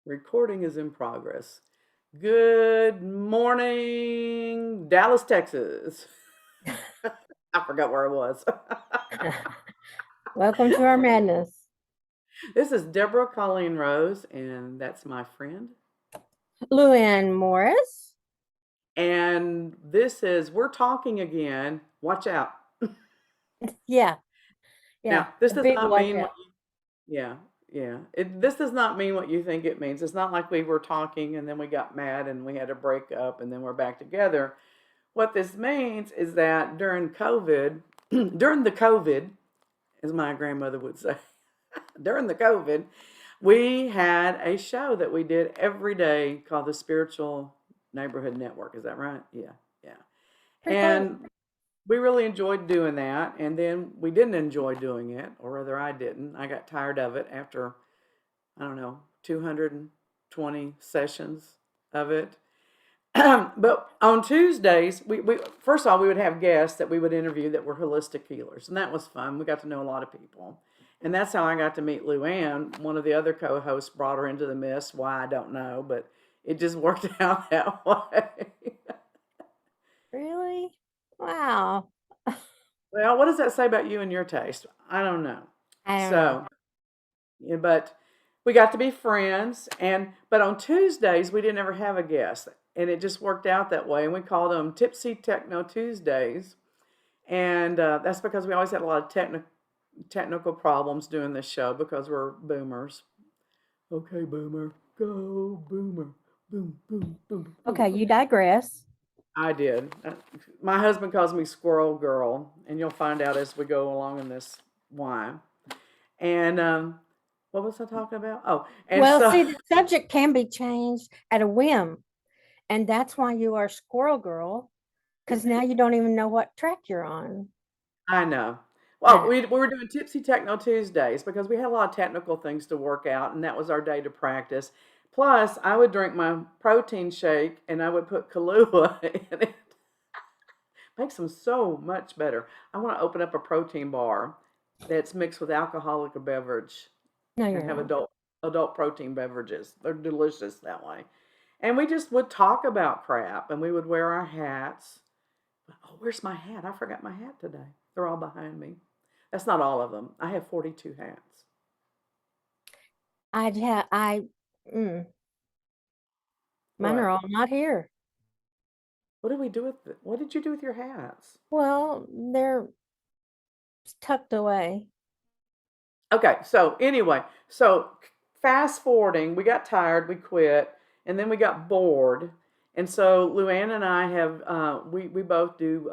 Recording is in progress. Good morning, Dallas, Texas. I forgot where I was. Welcome to our madness. This is Deborah Colleen Rose, and that's my friend. Luann Morris. And we're talking again. Watch out. Yeah, Now, yeah. this A does big not watch mean out. what yeah, yeah. This does not mean what you think it means. It's not like we were talking and then we got mad and we had to break up and then we're back together. What this means is that during COVID, during the COVID, as my grandmother would say, during the COVID, we had a show that we did every day called the Spiritual Neighborhood Network. Is that right? Yeah, yeah. Pretty close. And we really enjoyed doing that. And then we didn't enjoy doing it, or rather, I didn't. I got tired of it after, I don't know, 220 sessions of it. But on Tuesdays, we first of all we would have guests that we would interview that were holistic healers, and that was fun. We got to know a lot of people, and that's how I got to meet Luann. One of the other co-hosts brought her into the mist. Why I don't know, but it just worked out that way. Really? Wow. Well, what does that say about you and your taste? I don't know. I don't know. So, yeah, but we got to be friends, and but on Tuesdays we didn't ever have a guest, and it just worked out that way. And we called them Tipsy Techno Tuesdays, and that's because we always had a lot of technical problems doing this show because we're boomers. Okay, boomer, go boomer, boom, boom, boom, boom. Okay, you digress. I did. My husband calls me Squirrel Girl, and you'll find out as we go along in this why. And what was I talking about? Oh, and Well, so see, the subject can be changed at a whim, and that's why you are Squirrel Girl, because now you don't even know what track you're on. I know. I Well, know. we were doing Tipsy Techno Tuesdays because we had a lot of technical things to work out, and that was our day to practice. Plus, I would drink my protein shake and I would put Kahlua in it. Makes them so much better. I want to open up a protein bar that's mixed with alcoholic beverage No, and you're have not. adult protein beverages. They're delicious that way. And we just would talk about crap and we would wear our hats. Oh, where's my hat? I forgot my hat today. They're all behind me. That's not all of them. I have 42 hats. I, mm, mine are What? all not here. What did we do with it? What did you do with your hats? Well, they're tucked away. Okay, so anyway, so fast forwarding, we got tired, we quit, and then we got bored. And so Luann and I have, we both do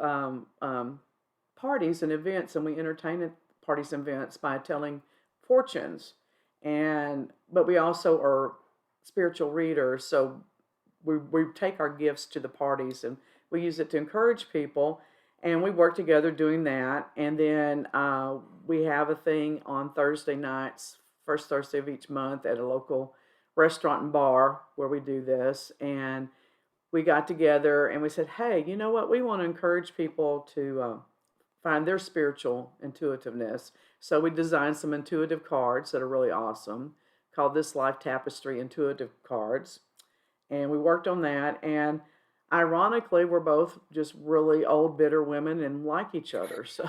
parties and events, and we entertain at parties and events by telling fortunes. But we also are spiritual readers, so we take our gifts to the parties and we use it to encourage people. And we work together doing that. And then we have a thing on Thursday nights, first Thursday of each month, at a local restaurant and bar where we do this. And we got together and we said, hey, you know what? We want to encourage people to find their spiritual intuitiveness. So we designed some intuitive cards that are really awesome, called This Life Tapestry Intuitive Cards. And we worked on that. And ironically, we're both just really old, bitter women and like each other. So,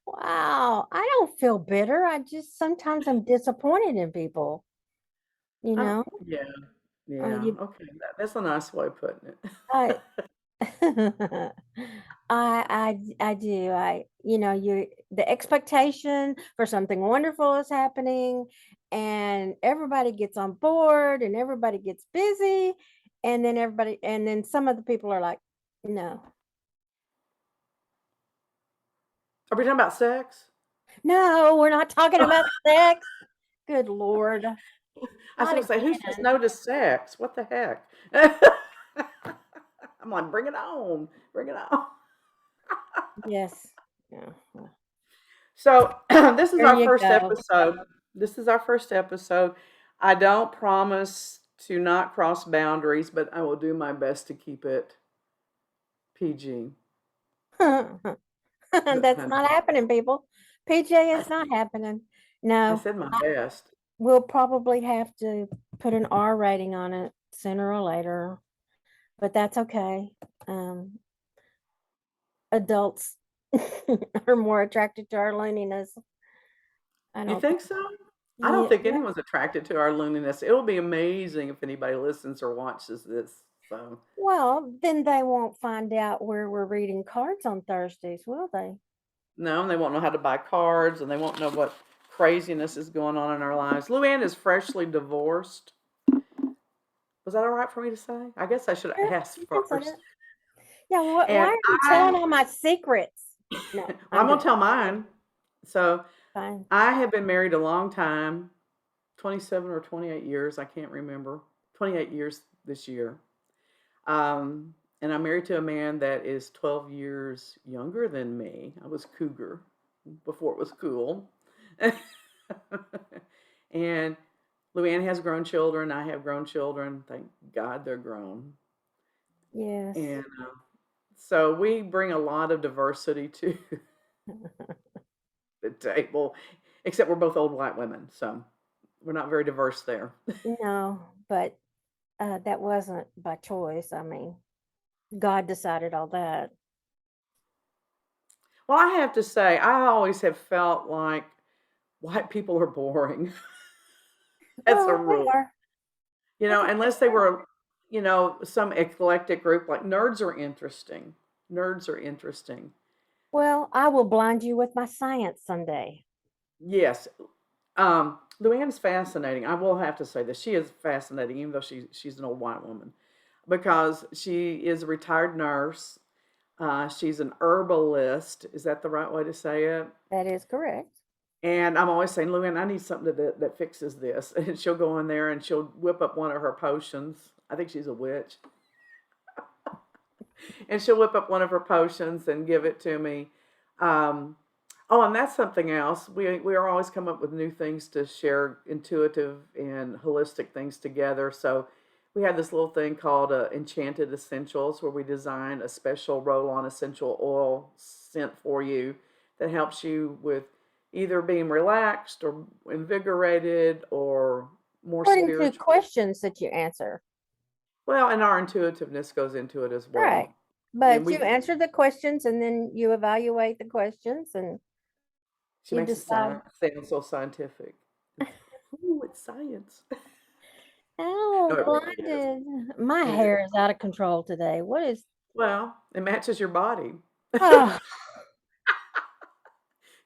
Wow, I don't feel bitter. I just sometimes I'm disappointed in people, you know? yeah, yeah. You Okay, that's a nice way of putting it. I I do. You the expectation for something wonderful is happening and everybody gets on board and everybody gets busy and then some of the people are like, "No. Are we talking about sex? No, we're not talking about sex." Good Lord. I was Not going to say, who says again. no to sex? What the heck? I'm like, bring it on. Bring it on. Yes. Yeah. Well, So, this is there our you first go. episode. This is our first episode. I don't promise to not cross boundaries, but I will do my best to keep it PG. But That's not happening, people. PJ is not happening. I No, said my best. we'll probably have to put an R rating on it sooner or later, but that's okay. Um, Adults are more attracted to our loneliness. I You don't think. think so? I don't Yeah, think anyone's attracted to our loneliness. It'll be amazing if anybody listens or watches this. So, well, then they won't find out where we're reading cards on Thursdays, will they? no, and they won't know how to buy cards and they won't know what craziness is going on in our lives. Luann is freshly divorced. Was that all right for me to say? I guess I should have Yeah, asked you can say first. it. Yeah, why And are you telling all my secrets? No, well, I'm I'm going to just tell mine. So, fine. I have been married a long time, 27 or 28 years. I can't remember. 28 years this year. And I'm married to a man that is 12 years younger than me. I was cougar before it was cool. And Luann has grown children. I have grown children. Thank God they're grown. Yes. And so we bring a lot of diversity to the table, except we're both old white women. So we're not very diverse there. No, but that wasn't by choice. I mean, God decided all that. Well, I have to say, I always have felt like white people are boring. That's a Well, they rule. are. I think Unless they were, some eclectic group, like nerds are interesting. Nerds are interesting. well, I will blind you with my science someday. Yes. Luann's fascinating. I will have to say this. She is fascinating, even though she's an old white woman, because she is a retired nurse. She's an herbalist. Is that the right way to say it? That is correct. And I'm always saying, Luann, I need something that fixes this. And she'll go in there and she'll whip up one of her potions. I think she's a witch. And she'll whip up one of her potions and give it to me. Um, oh, and that's something else. We are always come up with new things to share, intuitive and holistic things together. So we have this little thing called Enchanted Essentials, where we design a special roll-on essential oil scent for you that helps you with either being relaxed or invigorated or more According to spiritual. questions that you answer. Well, and our intuitiveness goes into it as Right. well. And But you we answer the questions and then you evaluate the questions and She you makes it decide, sound so scientific. Ooh, it's science. No, oh, it really is. blinded. My It is. hair is out of control today. What is, Well, it matches your body. oh,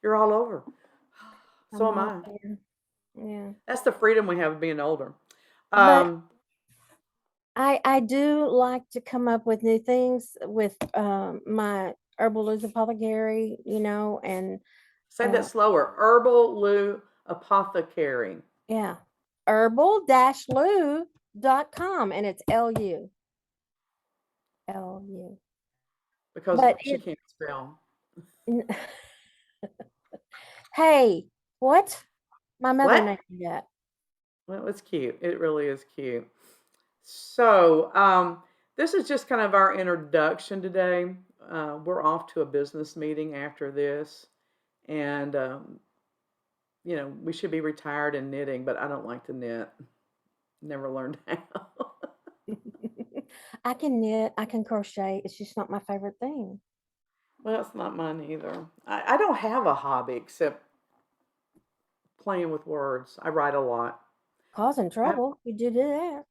You're all over. So I'm am all I. there. Yeah. That's the freedom we have of being older. But Um, I do like to come up with new things with my herbal apothecary, and Say that uh, slower. Herbal Lou Apothecary. yeah, herbal-lou.com, and it's Lu. Lu. Because But she can't spell. n- hey, what? My mother What? named me that. Well, it's cute. It really is cute. So, this is just kind of our introduction today. We're off to a business meeting after this. And we should be retired and knitting, but I don't like to knit. Never learned how. I can knit, I can crochet. It's just not my favorite thing. Well, it's not mine either. I don't have a hobby except playing with words. I write a lot. Causing I have, trouble. You do that.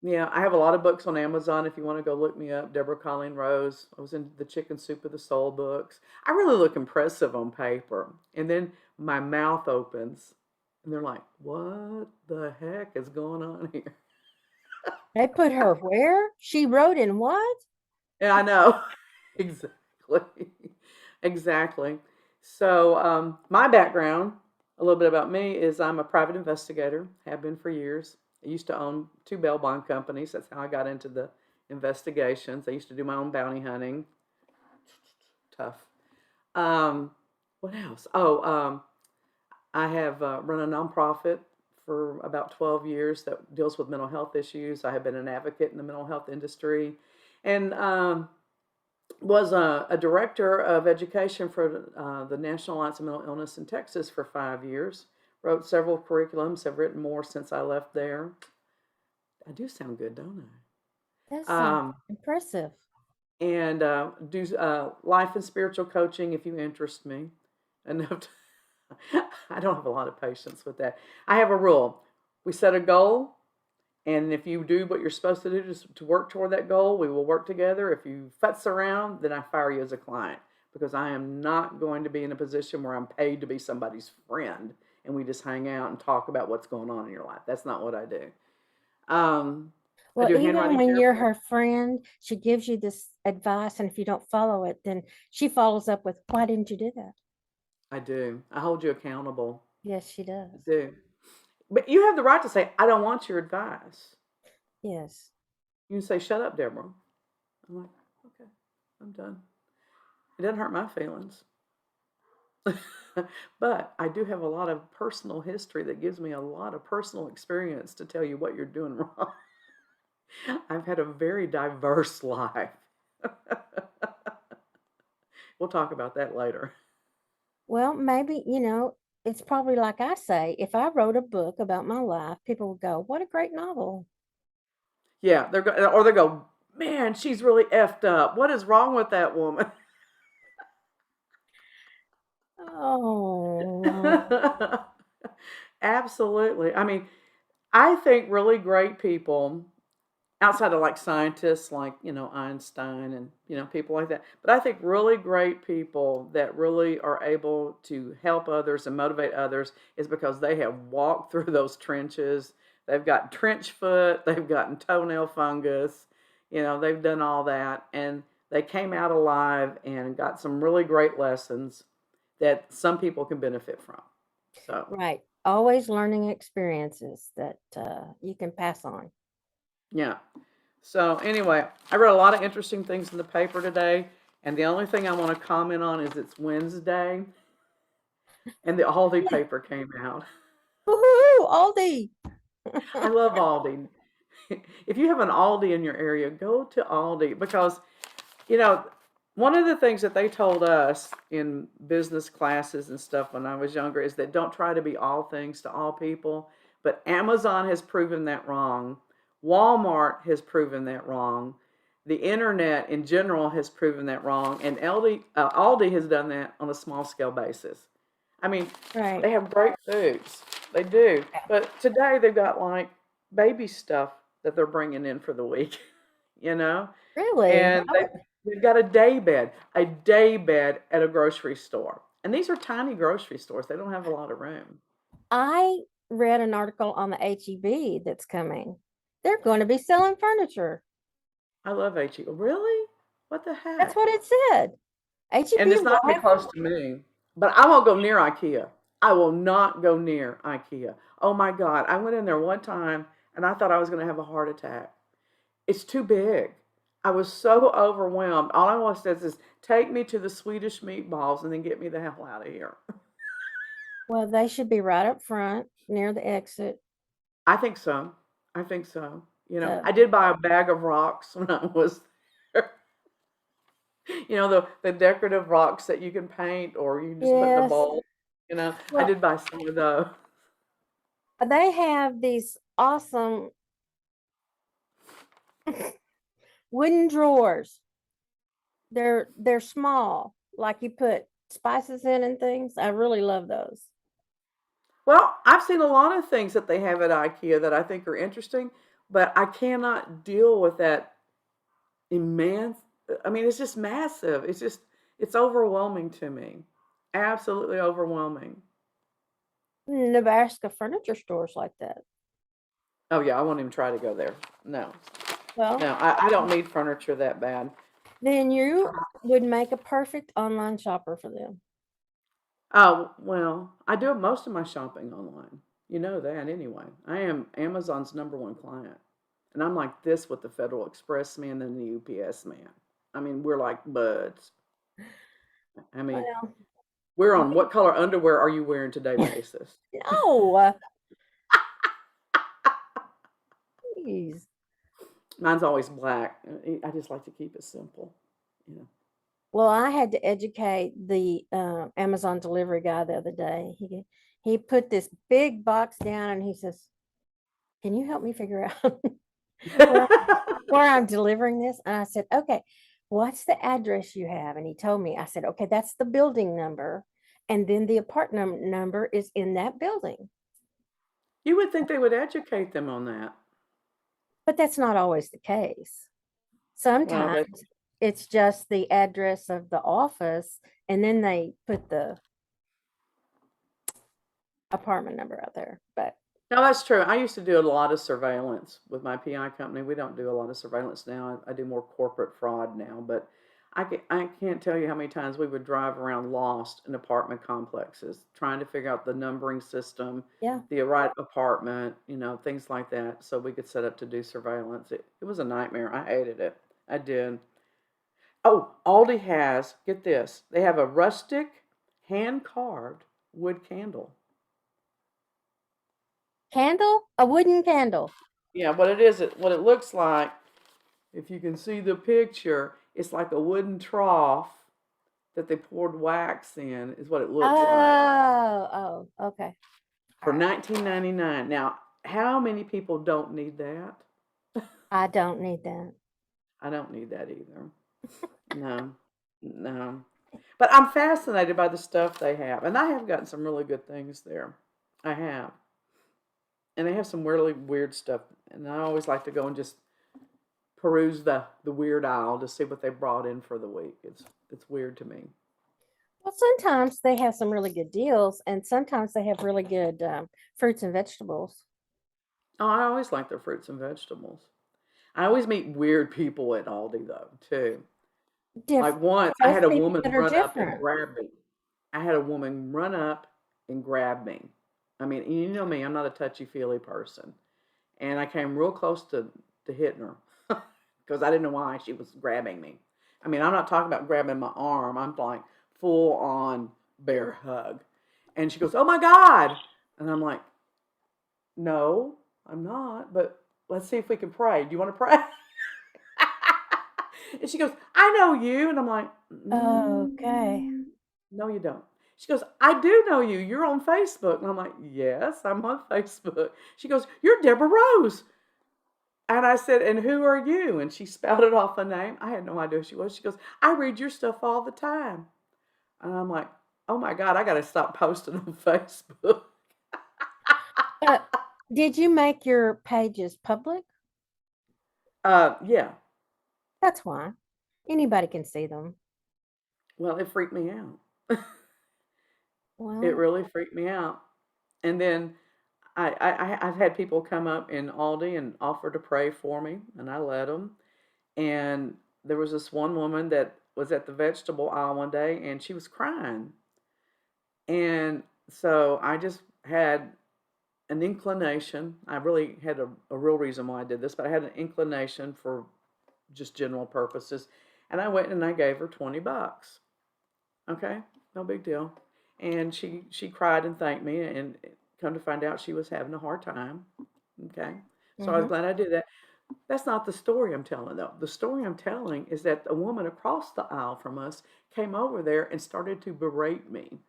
yeah, I have a lot of books on Amazon if you want to go look me up. Deborah Colleen Rose. I was in the Chicken Soup of the Soul books. I really look impressive on paper. And then my mouth opens and they're like, what the heck is going on here? They put her where? She wrote in what? Yeah, I know. Exactly. Exactly. So, my background, a little bit about me, is I'm a private investigator, have been for years. I used to own two bail bond companies. That's how I got into the investigations. I used to do my own bounty hunting. Tough. Um, what else? Oh, I have run a nonprofit for about 12 years that deals with mental health issues. I have been an advocate in the mental health industry. And was a director of education for the National Alliance of Mental Illness in Texas for 5 years. Wrote several curriculums, have written more since I left there. I do sound good, don't That I? sounds impressive. And do life and spiritual coaching if you interest me enough. I don't have a lot of patience with that. I have a rule. We set a goal, and if you do what you're supposed to do to work toward that goal, we will work together. If you futz around, then I fire you as a client because I am not going to be in a position where I'm paid to be somebody's friend and we just hang out and talk about what's going on in your life. That's not what I do. I Well, do even handwriting when you're therapy. her friend, she gives you this advice, and if you don't follow it, then she follows up with, "Why didn't you do that?" I do. I hold you accountable. Yes, she I does. do. But you have the right to say, I don't want your advice. Yes. You can say, shut up, Deborah. I'm like, okay, I'm done. It doesn't hurt my feelings. But I do have a lot of personal history that gives me a lot of personal experience to tell you what you're doing wrong. I've had a very diverse life. We'll talk about that later. Well, maybe, it's probably like I say, if I wrote a book about my life, people would go, "What a great novel." Yeah, or they go, man, she's really effed up. What is wrong with that woman? Oh, Absolutely. I mean, I think really great people outside of like scientists like, Einstein and, people like that. But I think really great people that really are able to help others and motivate others is because they have walked through those trenches. They've got trench foot, they've gotten toenail fungus, they've done all that and they came out alive and got some really great lessons that some people can benefit from. So, right. Always learning experiences that you can pass on. yeah. So anyway, I read a lot of interesting things in the paper today, and the only thing I want to comment on is it's Wednesday, and the Aldi paper came out. Woohoo, Aldi. I love Aldi. If you have an Aldi in your area, go to Aldi because you know one of the things that they told us in business classes and stuff when I was younger is that don't try to be all things to all people. But Amazon has proven that wrong. Walmart has proven that wrong. The internet in general has proven that wrong, and Aldi has done that on a small scale basis. I mean, Right. they have great foods, they do, but today they've got like baby stuff that they're bringing in for the week, you know, Really? and they've got a day bed at a grocery store, and these are tiny grocery stores. They don't have a lot of room. I read an article on the HEB that's coming. They're going to be selling furniture. I love HE. Really? What the That's heck? what it said. And HEB it's will not going to be have them. close to me. But I won't go near IKEA. I will not go near IKEA. Oh my God. I went in there one time and I thought I was going to have a heart attack. It's too big. I was so overwhelmed. All I want to say is take me to the Swedish meatballs and then get me the hell out of here. Well, they should be right up front near the exit. I think so. I think so. I So, did buy a bag of rocks when I was there. The decorative rocks that you can paint or you can just put in a yes. bowl. I Well, did buy some of those. they have these awesome wooden drawers. They're small, like you put spices in and things. I really love those. Well, I've seen a lot of things that they have at IKEA that I think are interesting, but I cannot deal with that immense. I mean, it's just massive. It's overwhelming to me. Absolutely overwhelming. Nebraska furniture stores like that. Oh yeah, I won't even try to go there. No, Well, no, I don't need furniture that bad. then you would make a perfect online shopper for them. Oh well, I do most of my shopping online. You know that anyway. I am Amazon's number one client, and I'm like this with the Federal Express man and the UPS man. I mean, we're like buds. I mean, Well, we're on what color underwear are you wearing today basis. no, please. Mine's always black. I just like to keep it simple. You know. Well, I had to educate the Amazon delivery guy the other day. He put this big box down and he says, "Can you help me figure out where I'm delivering this?" And I said, "Okay, what's the address you have?" And he told me. I said, "Okay, that's the building number, and then the apartment number is in that building." You would think they would educate them on that. But that's not always the case. Well, Sometimes that it's just the address of the office, and then they put the apartment number out there. But no, that's true. I used to do a lot of surveillance with my PI company. We don't do a lot of surveillance now. I do more corporate fraud now, but I can't tell you how many times we would drive around lost in apartment complexes trying to figure out the numbering system, yeah, the right apartment, things like that, so we could set up to do surveillance. It was a nightmare. I hated it. I did. Oh, Aldi has, get this, they have a rustic, hand carved wood candle. candle, a wooden candle. Yeah, what it is, what it looks like, if you can see the picture, it's like a wooden trough that they poured wax in, is what it looks like, Okay. All for right. 19.99. Now, how many people don't need that? I don't need that. I don't need that either. No, no. But I'm fascinated by the stuff they have, and I have gotten some really good things there. I have, and they have some really weird stuff, and I always like to go and just peruse the weird aisle to see what they brought in for the week. It's weird to me. Well, sometimes they have some really good deals, and sometimes they have really good fruits and vegetables. Oh, I always like their fruits and vegetables. I always meet weird people at Aldi though, too. Like once I Those had a people woman that are run up and different. grab me. I had a woman run up and grab me. I mean, you know me, I'm not a touchy-feely person. And I came real close to hitting her because I didn't know why she was grabbing me. I mean, I'm not talking about grabbing my arm. I'm like full on bear hug. And she goes, "Oh my God." And I'm like, "No, I'm not, but let's see if we can pray. Do you want to pray?" And she goes, "I know you." And I'm like, Okay. "No, you don't." She goes, "I do know you. You're on Facebook." And I'm like, "Yes, I'm on Facebook." She goes, "You're Deborah Rose." And I said, "And who are you?" And she spouted off a name. I had no idea who she was. She goes, "I read your stuff all the time." And I'm like, "Oh my God, I got to stop posting on Facebook." Uh, did you make your pages public? Yeah. That's why. Anybody can see them. Well, it freaked me out. It Well, really freaked me out. And then I've had people come up in Aldi and offer to pray for me, and I let them. And there was this one woman that was at the vegetable aisle one day, and she was crying. And so I just had an inclination. I really had a real reason why I did this, but I had an inclination for just general purposes. And I went and I gave her $20. Okay, no big deal. And she cried and thanked me, and come to find out she was having a hard time. Okay, so I was hmm glad I did that. That's not the story I'm telling, though. The story I'm telling is that a woman across the aisle from us came over there and started to berate me.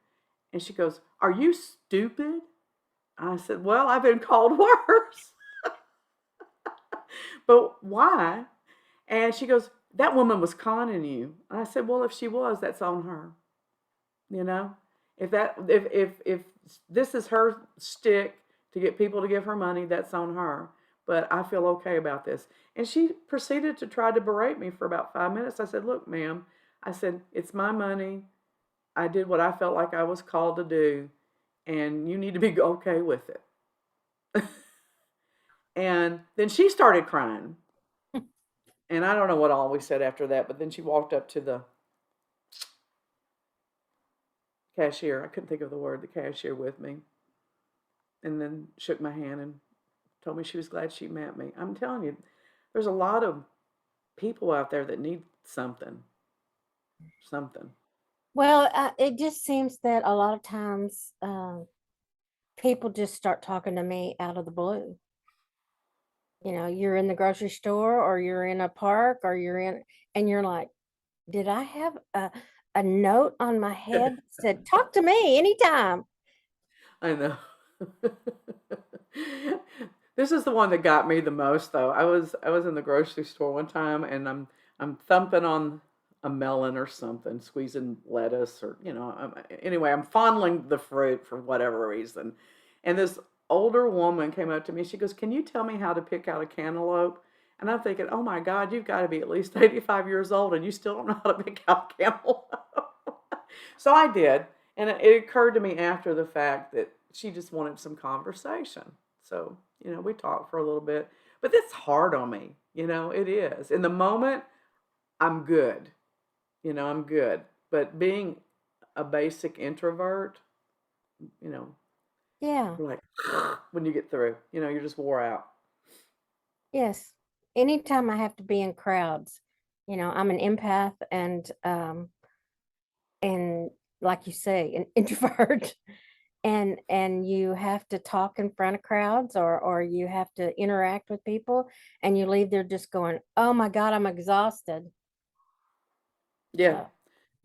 And she goes, "Are you stupid?" I said, "Well, I've been called worse." "But why?" And she goes, "That woman was conning you." I said, "Well, if she was, that's on her. You know, if this is her stick to get people to give her money, that's on her. But I feel okay about this." And she proceeded to try to berate me for about 5 minutes. I said, "Look, ma'am," I said, "it's my money. I did what I felt like I was called to do, and you need to be okay with it." And then she started crying. And I don't know what all we said after that, but then she walked up to the cashier. I couldn't think of the word, the cashier with me, and then shook my hand and told me she was glad she met me. I'm telling you, there's a lot of people out there that need something, something. Well, it just seems that a lot of times people just start talking to me out of the blue. You're in the grocery store or you're in a park or and you're like, did I have a note on my head that said, "Talk to me anytime"? I know. This is the one that got me the most though. I was in the grocery store one time and I'm thumping on a melon or something, squeezing lettuce or anyway, I'm fondling the fruit for whatever reason. And this older woman came up to me. She goes, "Can you tell me how to pick out a cantaloupe?" And I'm thinking, "Oh my God, you've got to be at least 85 years old and you still don't know how to pick out cantaloupe." So I did. And it occurred to me after the fact that she just wanted some conversation. So, we talked for a little bit. But it's hard on me. It is. In the moment, I'm good. I'm good. But being a basic introvert, you know, Yeah. you're like, when you get through, you're just wore out. Yes. Anytime I have to be in crowds, I'm an empath and like you say, an introvert. And you have to talk in front of crowds or you have to interact with people and you leave there just going, "Oh my God, I'm exhausted." Yeah.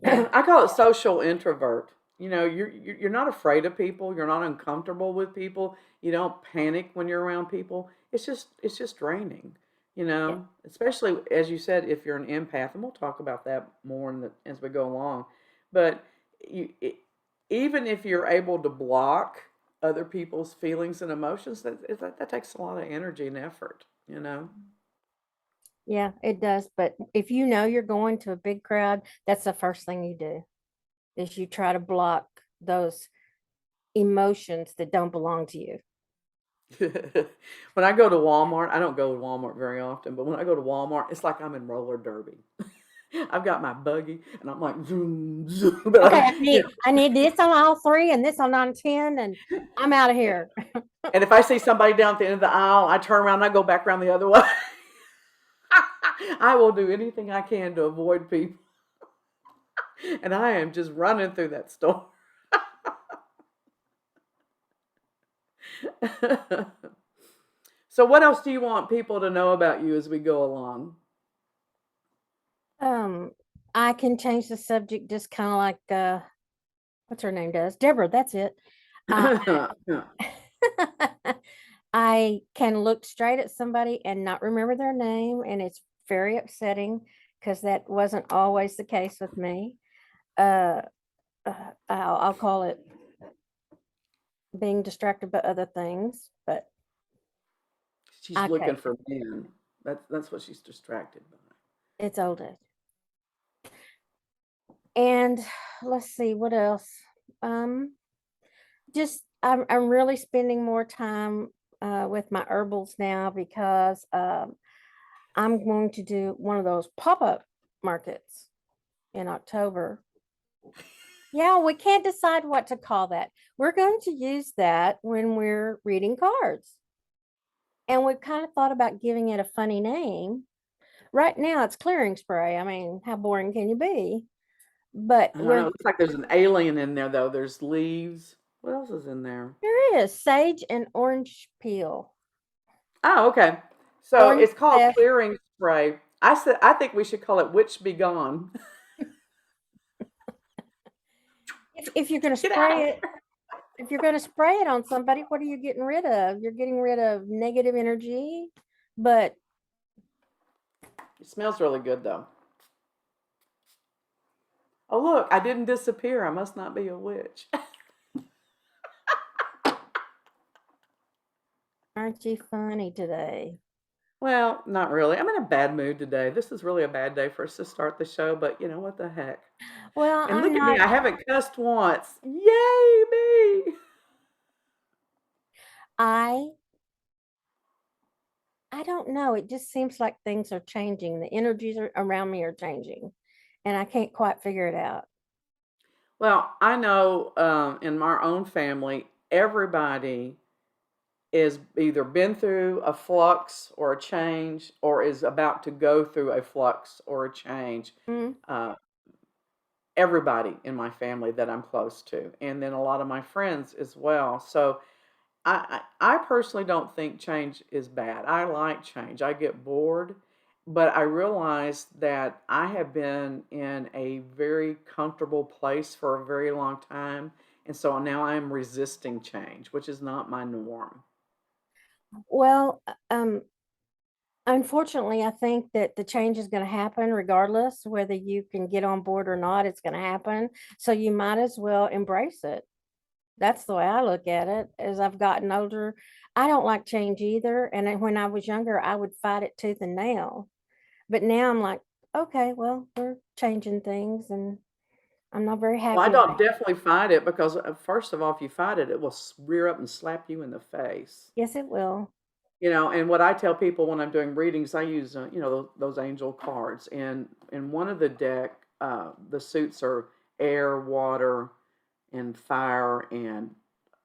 So, yeah. I call it social introvert. You're not afraid of people. You're not uncomfortable with people. You don't panic when you're around people. It's just draining. Yeah. Especially as you said, if you're an empath, and we'll talk about that more as we go along. But you, it, even if you're able to block other people's feelings and emotions, that takes a lot of energy and effort. Yeah, it does. But if you know you're going to a big crowd, that's the first thing you do is you try to block those emotions that don't belong to you. When I go to Walmart, I don't go to Walmart very often, but when I go to Walmart, it's like I'm in roller derby. I've got my buggy and I'm like zoom zoom, but Okay, I'm, I need this on all three and this on 10 and I'm out of here. and if I see somebody down at the end of the aisle, I turn around and I go back around the other way. I will do anything I can to avoid people, and I am just running through that store. So, what else do you want people to know about you as we go along? Um, I can change the subject just kind of like what's her name does? Deborah, that's it. Uh, I can look straight at somebody and not remember their name, and it's very upsetting because that wasn't always the case with me. Uh, I'll call it being distracted by other things, but She's I looking take it. for men. That's what she's distracted by. It's old age. And let's see what else. Um, just I'm really spending more time with my herbals now because I'm going to do one of those pop-up markets in October. Yeah, we can't decide what to call that. We're going to use that when we're reading cards. And we've kind of thought about giving it a funny name. Right now it's clearing spray. I mean, how boring can you be? But I don't know. It looks like there's an alien in there though. There's leaves. What else is in there? there is sage and orange peel. Oh, okay. So Orange it's called zest. clearing spray. I think we should call it witch be gone. If you're going to Get out of spray it, if you're going to spray it on somebody, what are you getting rid of? You're getting rid of negative energy, but here. It smells really good though. Oh look, I didn't disappear. I must not be a witch. aren't you funny today? Well, not really. I'm in a bad mood today. This is really a bad day for us to start the show, but what the heck? Well, And I'm look at me, not. I haven't cussed once. Yay, me! I I don't know. It just seems like things are changing. The energies around me are changing, and I can't quite figure it out. Well, I know in my own family, everybody is either been through a flux or a change or is about to go through a flux or a change. Mm, Uh, everybody in my family that I'm close to, and then a lot of my friends as well. So I personally don't think change is bad. I like change. I get bored, but I realized that I have been in a very comfortable place for a very long time. And so now I am resisting change, which is not my norm. Well, unfortunately, I think that the change is gonna happen regardless whether you can get on board or not, it's gonna happen. So you might as well embrace it. That's the way I look at it. As I've gotten older, I don't like change either. And then when I was younger, I would fight it tooth and nail. But now I'm like, okay, well, we're changing things and I'm not very Well, I happy don't about it. definitely fight it because, first of all, if you fight it, it will rear up and slap you in the face. Yes, it will. And what I tell people when I'm doing readings, I use, those angel cards. And in one of the deck, the suits are air, water, and fire and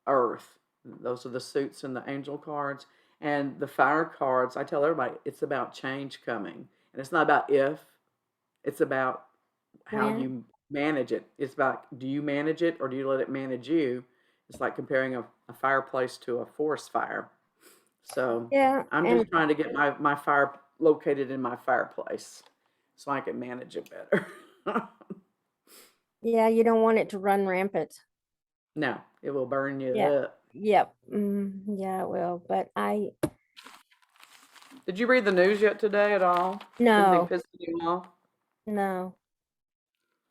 earth. Those are the suits in the angel cards. And the fire cards, I tell everybody, it's about change coming. And it's not about if, it's about how When? you manage it. It's about, do you manage it or do you let it manage you? It's like comparing a fireplace to a forest fire. So Yeah. I'm And just trying to get my fire located in my fireplace so I can manage it better. yeah, you don't want it to run rampant. No, it will burn you Yeah. up. Yep. Yeah, it will. But Did you read the news yet today at all? Anything no, pissing you off? no.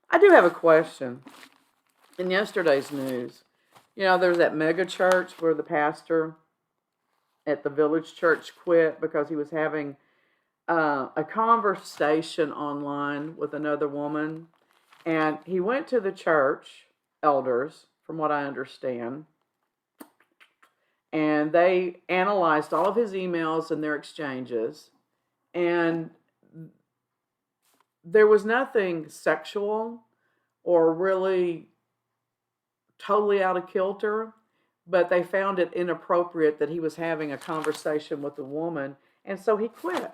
I do have a question. In yesterday's news, there's that mega church where the pastor at the village church quit because he was having a conversation online with another woman. And he went to the church elders, from what I understand, and they analyzed all of his emails and their exchanges. And there was nothing sexual or really totally out of kilter, but they found it inappropriate that he was having a conversation with a woman, and so he quit.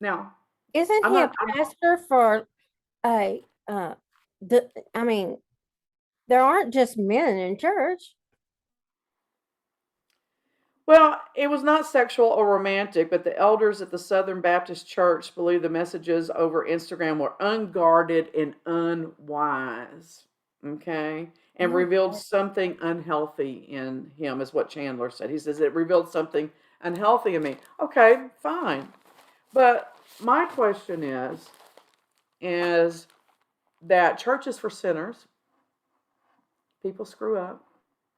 Now, Isn't I'm he a not. I'm, pastor for a I mean, there aren't just men in church. well, it was not sexual or romantic, but the elders at the Southern Baptist Church believe the messages over Instagram were unguarded and unwise. Okay. And Oh, revealed God. something unhealthy in him, is what Chandler said. He says it revealed something unhealthy in me. Okay, fine. But my question is that church is for sinners. People screw up.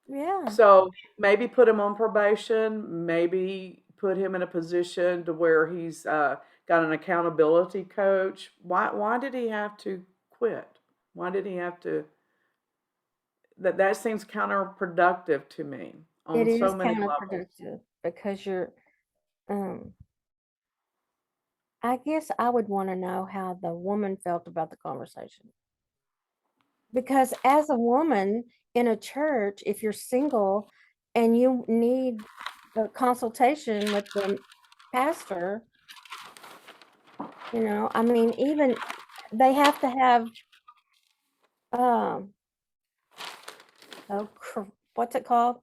Yeah. So maybe put him on probation, maybe put him in a position to where he's got an accountability coach. Why did he have to quit? Why did he have to? That seems counterproductive to me It on so is many levels. counterproductive because um I guess I would want to know how the woman felt about the conversation. Because as a woman in a church, if you're single and you need a consultation with the pastor, I mean, even they have to have um what's it called?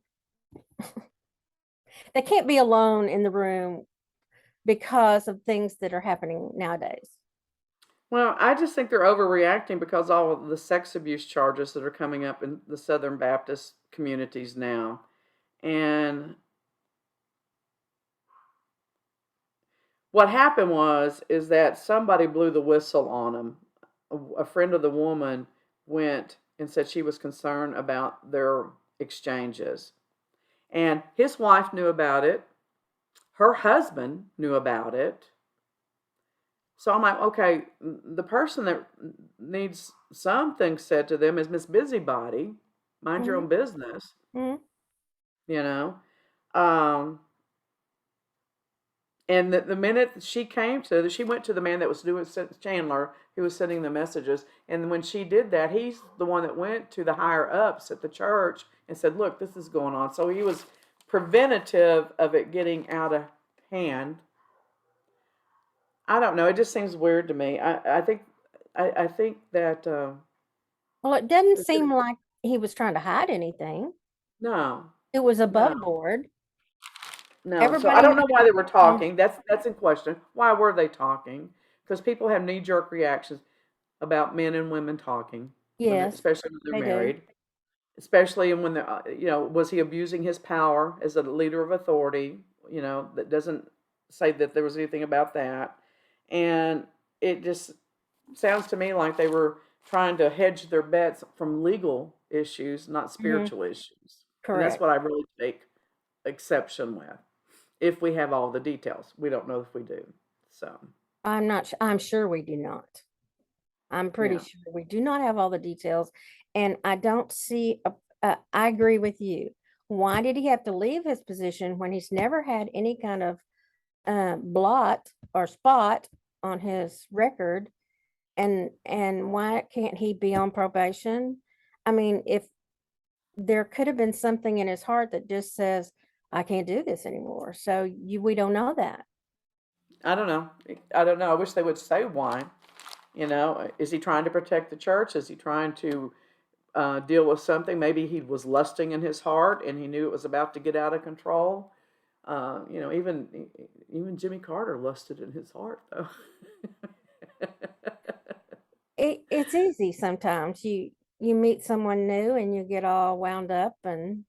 They can't be alone in the room because of things that are happening nowadays. Well, I just think they're overreacting because all of the sex abuse charges that are coming up in the Southern Baptist communities now. And what happened is that somebody blew the whistle on him. A friend of the woman went and said she was concerned about their exchanges. And his wife knew about it. Her husband knew about it. So I'm like, okay, the person that needs something said to them is Miss Busybody. Mind your Mhm, own business, mhm. you know. Um, and the minute she came to, she went to the man that was doing Chandler, who was sending the messages. And when she did that, he's the one that went to the higher ups at the church and said, "Look, this is going on." So he was preventative of it getting out of hand. I don't know. It just seems weird to me. I think that Well, it doesn't seem like he was trying to hide anything. no, It was no. above board. No, so I Everybody don't has know why they were um, talking. That's in question. Why were they talking? Because people have knee jerk reactions about men and women talking when they're, yes, especially when they're they do. married, especially when they're, was he abusing his power as a leader of authority? That doesn't say that there was anything about that, and it just sounds to me like they were trying to hedge their bets from legal issues, not Mhm, spiritual issues, and that's correct. what I really take exception with. If we have all the details, we don't know if we do. So I'm sure we do not. I'm pretty yeah, sure we do not have all the details, and I don't see I agree with you. Why did he have to leave his position when he's never had any kind of blot or spot on his record? And why can't he be on probation? I mean, if there could have been something in his heart that just says, I can't do this anymore. So we don't know that. I don't know. I don't know. I wish they would say why. Is he trying to protect the church? Is he trying to deal with something? Maybe he was lusting in his heart and he knew it was about to get out of control. Even Jimmy Carter lusted in his heart, though. It's easy sometimes. You meet someone new and you get all wound up, and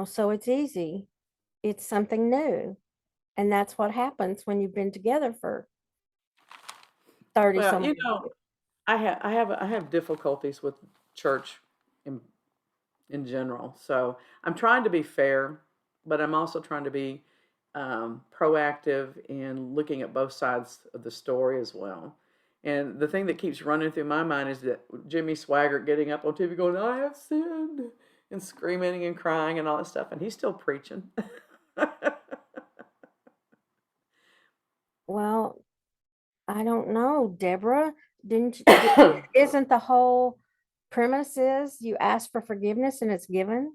so it's easy. It's something new. And that's what happens when you've been together for 30 Well, some odd years. I have difficulties with church in in general. So I'm trying to be fair, but I'm also trying to be proactive in looking at both sides of the story as well. And the thing that keeps running through my mind is that Jimmy Swaggart getting up on TV going, "I have sinned," and screaming and crying and all that stuff, and he's still preaching. Well, I don't know, Deborah. Isn't the whole premise is you ask for forgiveness and it's given?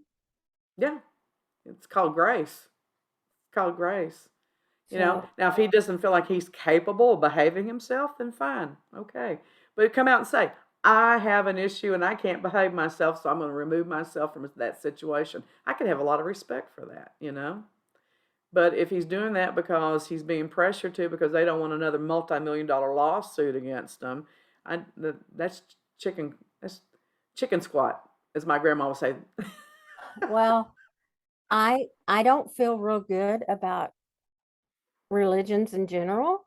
Yeah, it's called grace. It's called grace. So, Now if he doesn't feel like he's capable of behaving himself, then fine, okay. But come out and say, I have an issue and I can't behave myself, so I'm going to remove myself from that situation. I could have a lot of respect for that. But if he's doing that because he's being pressured to, because they don't want another multi-million-dollar lawsuit against him, that's chicken. That's chicken squat, as my grandma would say. well, I don't feel real good about religions in general.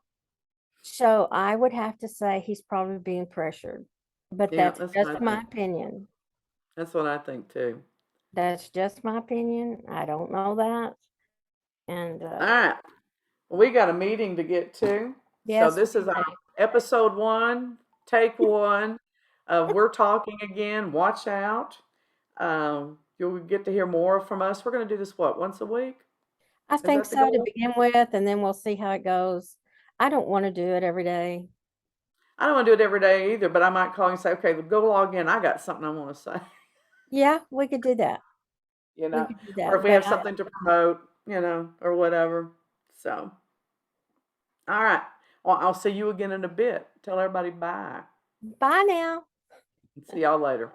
So I would have to say he's probably being pressured. But Yeah, that's that's what just I my think. opinion. That's what I think too. That's just my opinion. I don't know that. And All right. We got a meeting to get to. So yes, this is our episode one, take one of We're Talking Again. Watch out. You'll get to hear more from us. We're going to do this, what, once a week? I Is think that the so to goal? begin with, and then we'll see how it goes. I don't want to do it every day. I don't want to do it every day either, but I might call you and say, okay, go log in. I got something I want to say, Yeah, we could do that. you We know, could do or if that. we But have something to promote, or whatever. So, all right. Well, I'll see you again in a bit. Tell everybody bye. bye now. See y'all later.